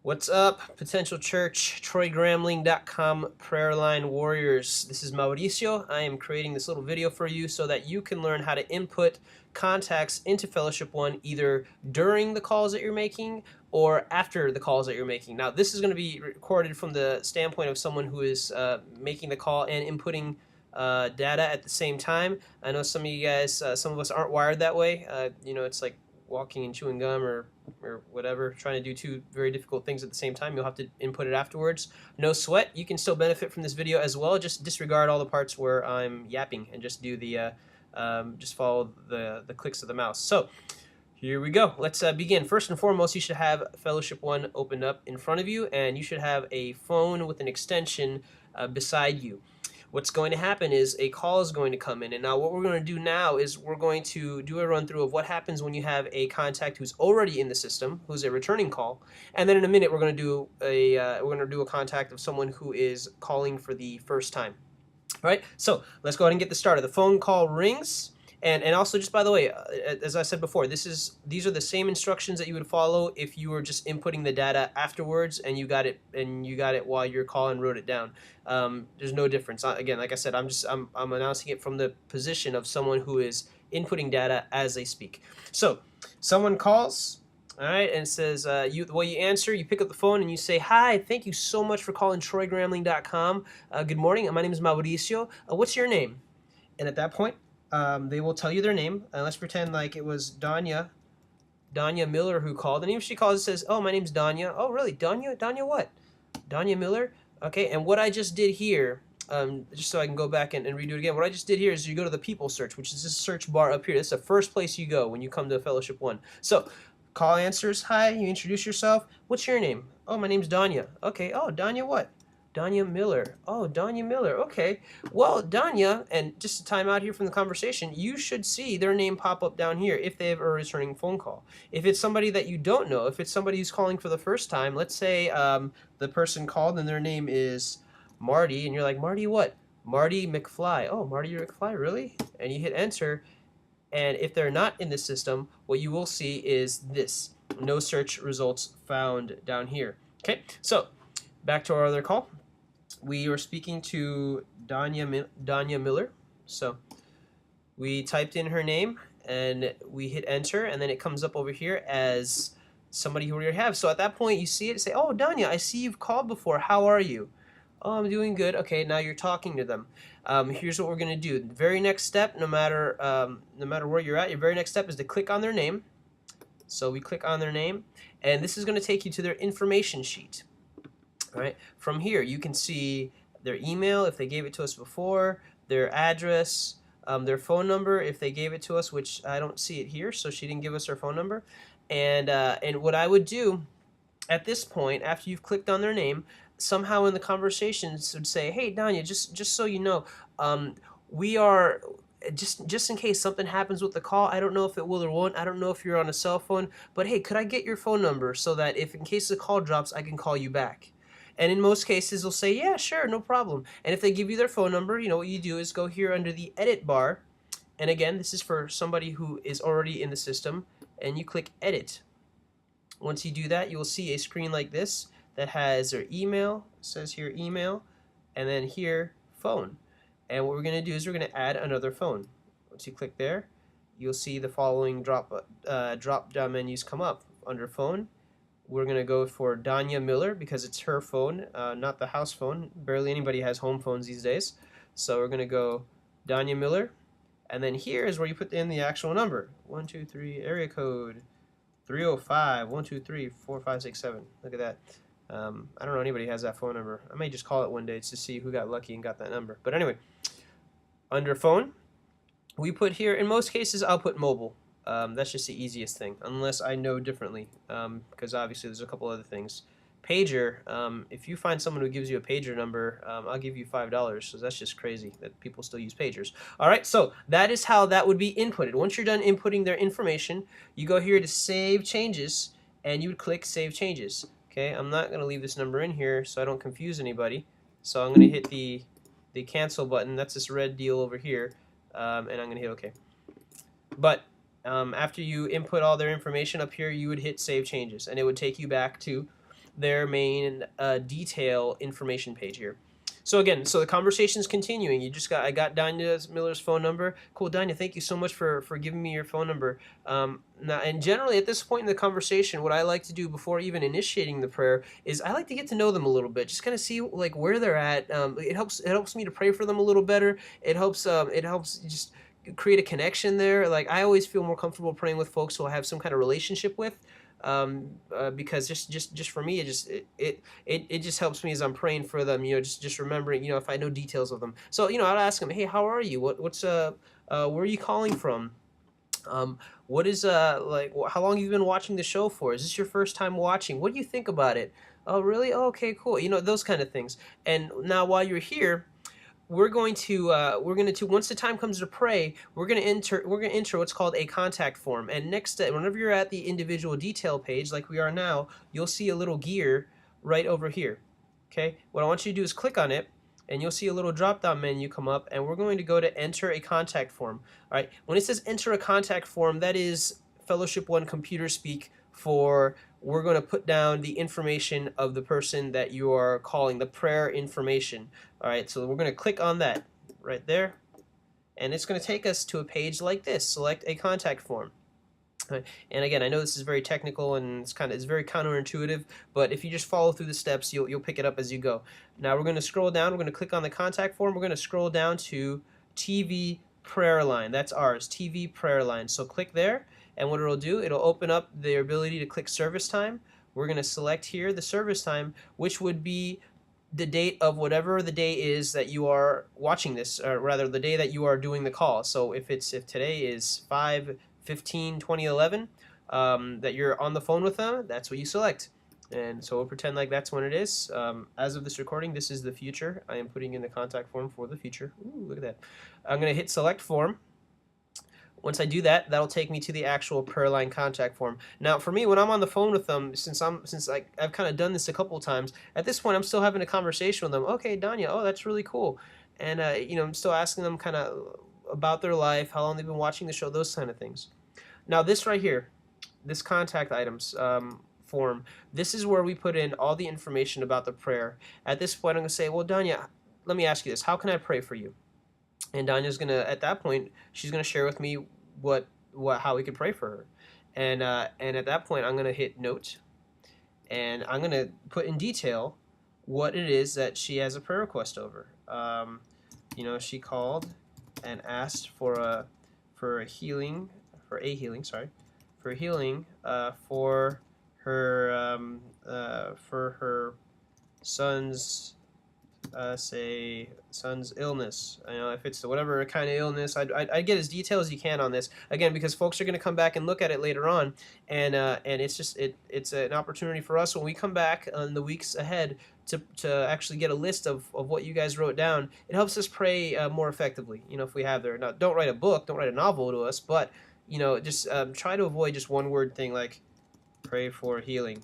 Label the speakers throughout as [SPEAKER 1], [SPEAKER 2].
[SPEAKER 1] What's up, Potential Church, TroyGramling.com Prayer Line Warriors? This is Mauricio. I am creating this little video for you so that you can learn how to input contacts into FellowshipOne either during the calls that you're making or after the calls that you're making. Now, this is going to be recorded from the standpoint of someone who is making the call and inputting data at the same time. I know some of you guys, some of us aren't wired that way. It's like walking and chewing gum or whatever, trying to do two very difficult things at the same time. You'll have to input it afterwards. No sweat. You can still benefit from this video as well. Just disregard all the parts where I'm yapping and just do the just follow the clicks of the mouse. So here we go. Let's begin. First and foremost, you should have FellowshipOne opened up in front of you, and you should have a phone with an extension beside you. What's going to happen is a call is going to come in. And now what we're going to do now is we're going to do a run through of what happens when you have a contact who's already in the system, who's a returning call. And then in a minute, we're going to do a contact of someone who is calling for the first time. All right, so let's go ahead and get this started. The phone call rings. And also, just by the way, as I said before, these are the same instructions that you would follow if you were just inputting the data afterwards and you got it while you're calling and wrote it down. There's no difference. Again, like I said, I'm announcing it from the position of someone who is inputting data as they speak. So someone calls. All right, and it says, you answer, you pick up the phone and you say, "Hi, thank you so much for calling TroyGramling.com. Good morning, my name is Mauricio. What's your name?" And at that point, they will tell you their name. Let's pretend like it was Danya Miller who called. And even if she calls and says, "Oh, my name's Danya." "Oh, really? Danya? Danya what?" "Danya Miller." Okay, and what I just did here, just so I can go back and redo it again, what I just did here is you go to the people search, which is this search bar up here. This is the first place you go when you come to FellowshipOne. So, call answers. Hi, you introduce yourself. "What's your name?" "Oh, my name's Danya." "Okay, oh, Danya what?" "Danya Miller." "Oh, Danya Miller. Okay. Well, Danya," and just to time out here from the conversation, you should see their name pop up down here if they have a returning phone call. If it's somebody that you don't know, if it's somebody who's calling for the first time, let's say the person called and their name is Marty, and you're like, "Marty what?" "Marty McFly." "Oh, Marty McFly, really?" And you hit enter, and if they're not in the system, what you will see is this: no search results found down here. Okay, so back to our other call. We were speaking to Danya Miller. So we typed in her name and we hit enter, and then it comes up over here as somebody who we already have. So at that point, you see it, say, "Oh, Danya, I see you've called before. How are you?" "Oh, I'm doing good." Okay, now you're talking to them. Here's what we're gonna do. The very next step, no matter where you're at, your very next step is to click on their name. So we click on their name, and this is going to take you to their information sheet. All right. From here, you can see their email if they gave it to us before, their address, their phone number if they gave it to us, which I don't see it here, so she didn't give us her phone number. And what I would do at this point, after you've clicked on their name, somehow in the conversations would say, "Hey, Danya, just so you know, we are." Just in case something happens with the call, I don't know if it will or won't. I don't know if you're on a cell phone, but hey, could I get your phone number so that if in case the call drops, I can call you back? And in most cases, they'll say, "Yeah, sure, no problem." And if they give you their phone number, what you do is go here under the edit bar. And again, this is for somebody who is already in the system. And you click edit. Once you do that, you will see a screen like this that has their email. It says here email. And then here phone. And what we're going to do is we're going to add another phone. Once you click there, you'll see the following drop down menus come up. Under phone, we're going to go for Danya Miller because it's her phone, not the house phone. Barely anybody has home phones these days. So we're going to go Danya Miller. And then here is where you put in the actual number. 123 area code 305 123 4567. Look at that. I don't know anybody has that phone number. I may just call it one day to see who got lucky and got that number. But anyway, under phone, we put here, in most cases, I'll put mobile. That's just the easiest thing, unless I know differently, because obviously there's a couple other things. Pager, if you find someone who gives you a pager number, I'll give you $5, so that's just crazy that people still use pagers. All right, so that is how that would be inputted. Once you're done inputting their information, you go here to Save Changes, and you would click Save Changes. Okay, I'm not going to leave this number in here so I don't confuse anybody, so I'm going to hit the cancel button. That's this red deal over here, and I'm going to hit OK. But after you input all their information up here, you would hit Save Changes, and it would take you back to their main detail information page here. So again, so the conversation's continuing. I got Danya Miller's phone number. Cool, Danya, thank you so much for giving me your phone number. Now, and generally at this point in the conversation, what I like to do before even initiating the prayer is I like to get to know them a little bit, just kind of see like where they're at. It helps me to pray for them a little better. It helps just create a connection there. Like I always feel more comfortable praying with folks who I have some kind of relationship with. Because just for me, it just helps me as I'm praying for them. Just remembering, if I know details of them. So I'll ask them, hey, how are you? What's where are you calling from? What is like? How long have you been watching the show for? Is this your first time watching? What do you think about it? Oh, really? Oh, okay, cool. Those kind of things. And now while you're here, we're going to once the time comes to pray, we're going to enter what's called a contact form. And whenever you're at the individual detail page like we are now, you'll see a little gear right over here. Okay, what I want you to do is click on it, and you'll see a little drop down menu come up, and we're going to go to enter a contact form. All right, when it says enter a contact form, that is FellowshipOne computer speak for we're going to put down the information of the person that you are calling, the prayer information. All right, so we're going to click on that right there, and it's going to take us to a page like this. Select a contact form. Right. And again, I know this is very technical and it's very counterintuitive, but if you just follow through the steps, you'll pick it up as you go. Now we're going to scroll down. We're going to click on the contact form. We're going to scroll down to TV prayer line. That's ours, TV prayer line. So click there, and what it'll do, it'll open up the ability to click service time. We're going to select here the service time, which would be the date of whatever the day is that you are watching this, or rather the day that you are doing the call. So if today is 5/15/2011, that you're on the phone with them, that's what you select. And so we'll pretend like that's when it is. As of this recording, this is the future. I am putting in the contact form for the future. Ooh, look at that. I'm going to hit select form. Once I do that, that'll take me to the actual prayer line contact form. Now, for me, when I'm on the phone with them, since I've kind of done this a couple of times, at this point, I'm still having a conversation with them. Okay, Danya, oh, that's really cool. And, I'm still asking them kind of about their life, how long they've been watching the show, those kind of things. Now, this right here, this contact items form, this is where we put in all the information about the prayer. At this point, I'm going to say, well, Danya, let me ask you this. How can I pray for you? And Danya's gonna, at that point, she's gonna share with me how we could pray for her, and at that point, I'm gonna hit note, and I'm gonna put in detail what it is that she has a prayer request over. She called and asked for a healing for her son's son's illness. If it's whatever kind of illness, I'd get as detailed as you can on this, again, because folks are going to come back and look at it later on, and it's an opportunity for us when we come back in the weeks ahead to actually get a list of what you guys wrote down. It helps us pray more effectively, if we have there. Now, don't write a book, don't write a novel to us, but just try to avoid just one word thing like pray for healing.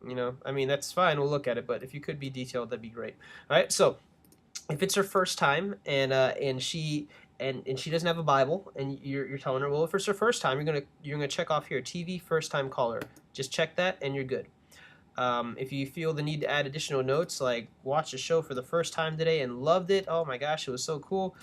[SPEAKER 1] That's fine, we'll look at it, but if you could be detailed, that'd be great. All right, so if it's her first time and she doesn't have a Bible, and you're telling her, well, if it's her first time, you're gonna check off here, TV first time caller. Just check that, and you're good. If you feel the need to add additional notes, like watch the show for the first time today and loved it, oh my gosh, it was so cool,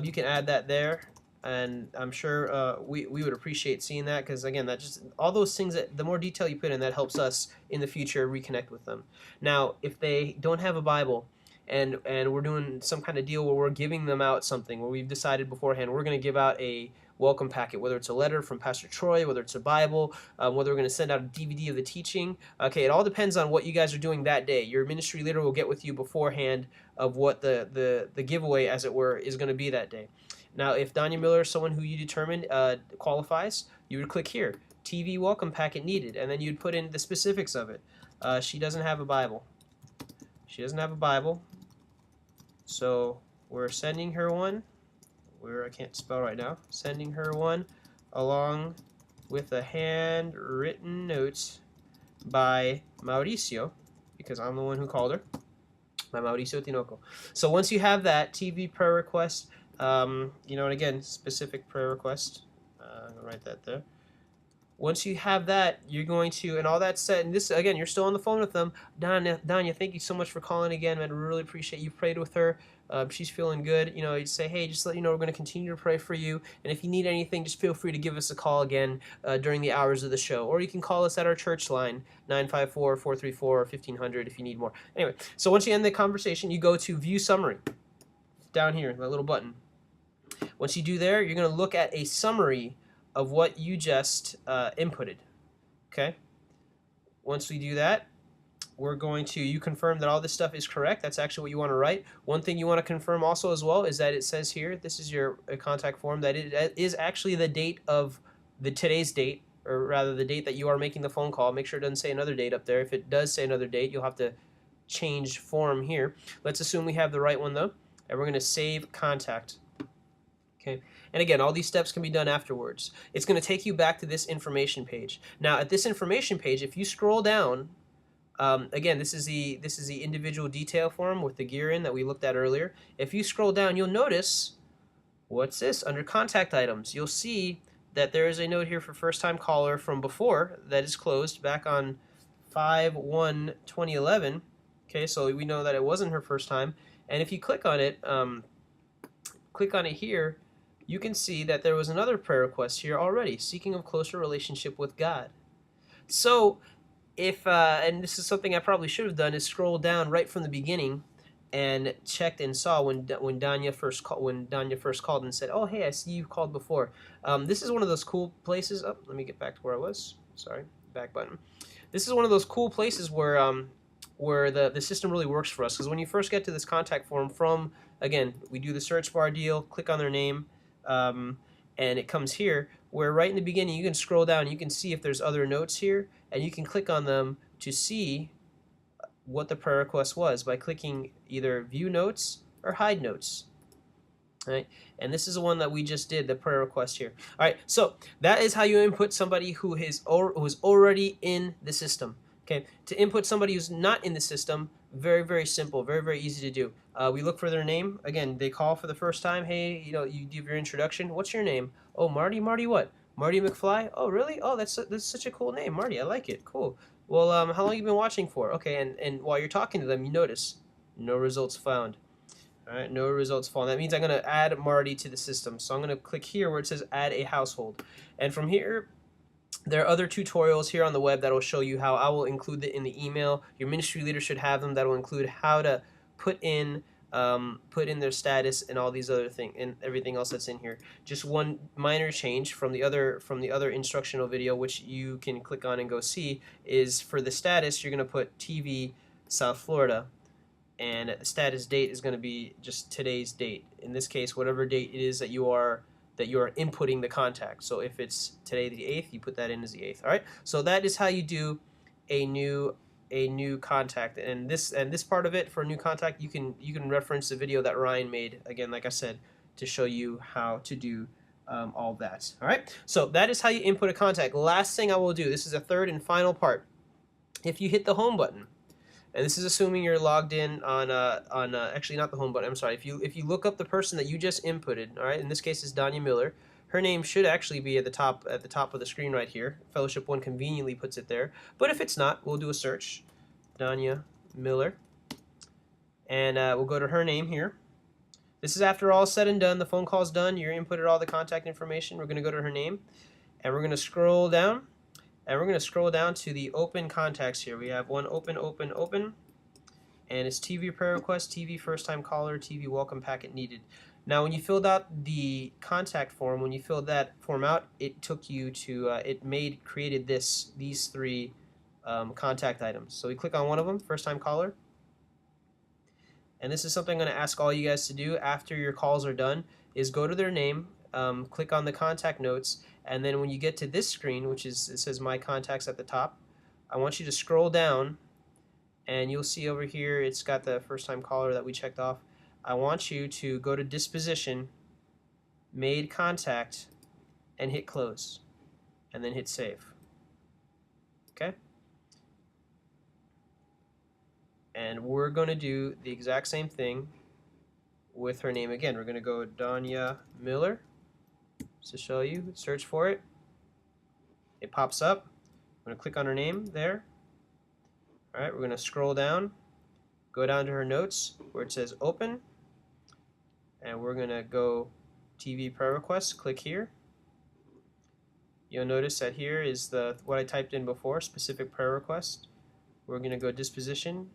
[SPEAKER 1] you can add that there. And I'm sure we would appreciate seeing that, because again, that just all those things, that the more detail you put in, that helps us in the future reconnect with them. Now, if they don't have a Bible, and we're doing some kind of deal where we're giving them out something, where we've decided beforehand we're going to give out a welcome packet, whether it's a letter from Pastor Troy, whether it's a Bible, whether we're going to send out a DVD of the teaching. Okay, it all depends on what you guys are doing that day. Your ministry leader will get with you beforehand of what the giveaway, as it were, is going to be that day. Now, if Danya Miller is someone who you determined qualifies, you would click here, TV welcome packet needed, and then you'd put in the specifics of it. She doesn't have a Bible. So we're sending her one. I can't spell right now. Sending her one along with a handwritten note by Mauricio, because I'm the one who called her, by Mauricio Tinoco. So once you have that TV prayer request, and again, specific prayer request, I'm going to write that there. Once you have that, you're going to, and all that's set, and this, again, you're still on the phone with them. Danya, thank you so much for calling again, man. We really appreciate you prayed with her. She's feeling good. You know, you say, hey, just let you know we're going to continue to pray for you. And if you need anything, just feel free to give us a call again during the hours of the show. Or you can call us at our church line, 954-434-1500 if you need more. Anyway, so once you end the conversation, you go to View Summary down here, that little button. Once you do there, you're going to look at a summary of what you just inputted. Okay? Once we do that, we're going to, you confirm that all this stuff is correct. That's actually what you want to write. One thing you want to confirm also as well is that it says here, this is your contact form, that it is actually the date of today's date, or rather the date that you are making the phone call. Make sure it doesn't say another date up there. If it does say another date, you'll have to change form here. Let's assume we have the right one though, and we're going to save contact. Okay. And again, all these steps can be done afterwards. It's going to take you back to this information page. Now, at this information page, if you scroll down, again, this is the individual detail form with the gear in that we looked at earlier. If you scroll down, you'll notice, what's this? Under contact items, you'll see that there is a note here for first-time caller from before that is closed back on 5/1/2011. Okay, so we know that it wasn't her first time. And if you click on it here, you can see that there was another prayer request here already, seeking a closer relationship with God. So if, and this is something I probably should have done, is scroll down right from the beginning and checked and saw when Danya first called and said, oh, hey, I see you called before. This is one of those cool places. Oh, let me get back to where I was. Sorry, back button. This is one of those cool places where the system really works for us, because when you first get to this contact form from, again, we do the search bar deal, click on their name, and it comes here, where right in the beginning you can scroll down, you can see if there's other notes here, and you can click on them to see what the prayer request was by clicking either View Notes or Hide Notes. Right? And this is the one that we just did, the prayer request here. All right, so that is how you input somebody who is already in the system. Okay, to input somebody who's not in the system, very, very simple, very, very easy to do. We look for their name. Again, they call for the first time. Hey, you know, you give your introduction. What's your name? Oh, Marty. Marty what? Marty McFly? Oh, really? Oh, that's such a cool name, Marty. I like it. Cool. Well, how long have you been watching for? Okay, and while you're talking to them, you notice no results found. All right, no results found. That means I'm going to add Marty to the system. So I'm going to click here where it says Add a Household. And from here, there are other tutorials here on the web that will show you how. I will include it in the email. Your ministry leader should have them. That will include how to put in their status and all these other things and everything else that's in here. Just one minor change from the other instructional video, which you can click on and go see, is for the status you're going to put TV South Florida, and the status date is going to be just today's date. In this case, whatever date it is that you are inputting the contact. So if it's today the 8th, you put that in as the 8th. All right. So that is how you do a new contact. And this part of it for a new contact, you can reference the video that Ryan made, again, like I said, to show you how to do all that. All right. So that is how you input a contact. Last thing I will do. This is a third and final part. If you hit the home button, and this is assuming you're logged in on actually not the home button. I'm sorry. If you look up the person that you just inputted, all right, in this case is Danya Miller. Her name should actually be at the top of the screen right here. FellowshipOne conveniently puts it there. But if it's not, we'll do a search, Danya Miller, and we'll go to her name here. This is after all said and done. The phone call's done. You inputted all the contact information. We're going to go to her name, and we're going to scroll down. And we're going to scroll down to the open contacts here. We have one open, and it's TV prayer request, TV first time caller, TV welcome packet needed. Now, when you filled out the contact form, when you filled that form out, it took you to, created these three contact items. So we click on one of them, first time caller. And this is something I'm going to ask all you guys to do after your calls are done, is go to their name, click on the contact notes, and then when you get to this screen, which is, it says My Contacts at the top, I want you to scroll down, and you'll see over here it's got the first-time caller that we checked off. I want you to go to Disposition, Made Contact, and hit Close, and then hit Save. Okay? And we're going to do the exact same thing with her name again. We're going to go Danya Miller, just to show you, search for it. It pops up. I'm going to click on her name there. All right, we're going to scroll down, go down to her notes where it says open, and we're going to go TV prayer requests. Click here. You'll notice that here is what I typed in before, specific prayer request. We're going to go disposition,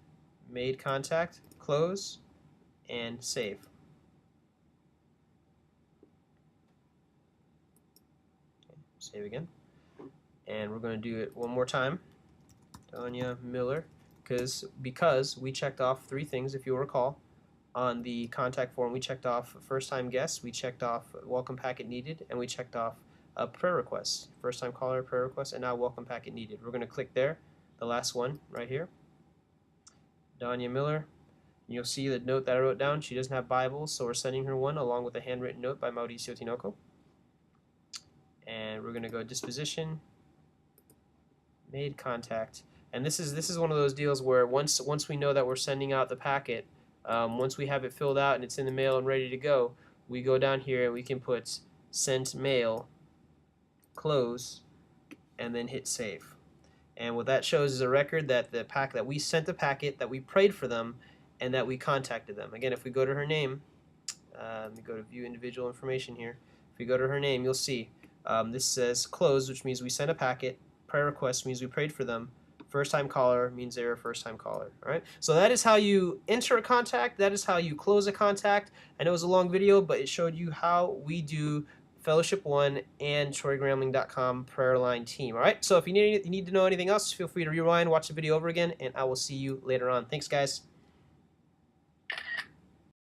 [SPEAKER 1] made contact, close, and save. Okay, save again. And we're going to do it one more time. Tanya Miller, because we checked off 3 things, if you'll recall. On the contact form, we checked off first-time guest, we checked off welcome packet needed, and we checked off a prayer request. First-time caller, prayer request, and now welcome packet needed. We're going to click there, the last one right here. Danya Miller. You'll see the note that I wrote down. She doesn't have Bibles, so we're sending her one along with a handwritten note by Mauricio Tinoco. And we're going to go disposition, made contact. And this is one of those deals where once we know that we're sending out the packet, once we have it filled out and it's in the mail and ready to go, we go down here and we can put sent mail, close, and then hit save. And what that shows is a record that that we sent the packet, that we prayed for them, and that we contacted them. Again, if we go to her name, let me go to view individual information here. If we go to her name, you'll see this says closed, which means we sent a packet. Prayer request means we prayed for them. First-time caller means they're a first-time caller. All right. So that is how you enter a contact. That is how you close a contact. I know it was a long video, but it showed you how we do FellowshipOne and TroyGramling.com prayer line team. All right. So if you need to know anything else, feel free to rewind, watch the video over again, and I will see you later on. Thanks, guys.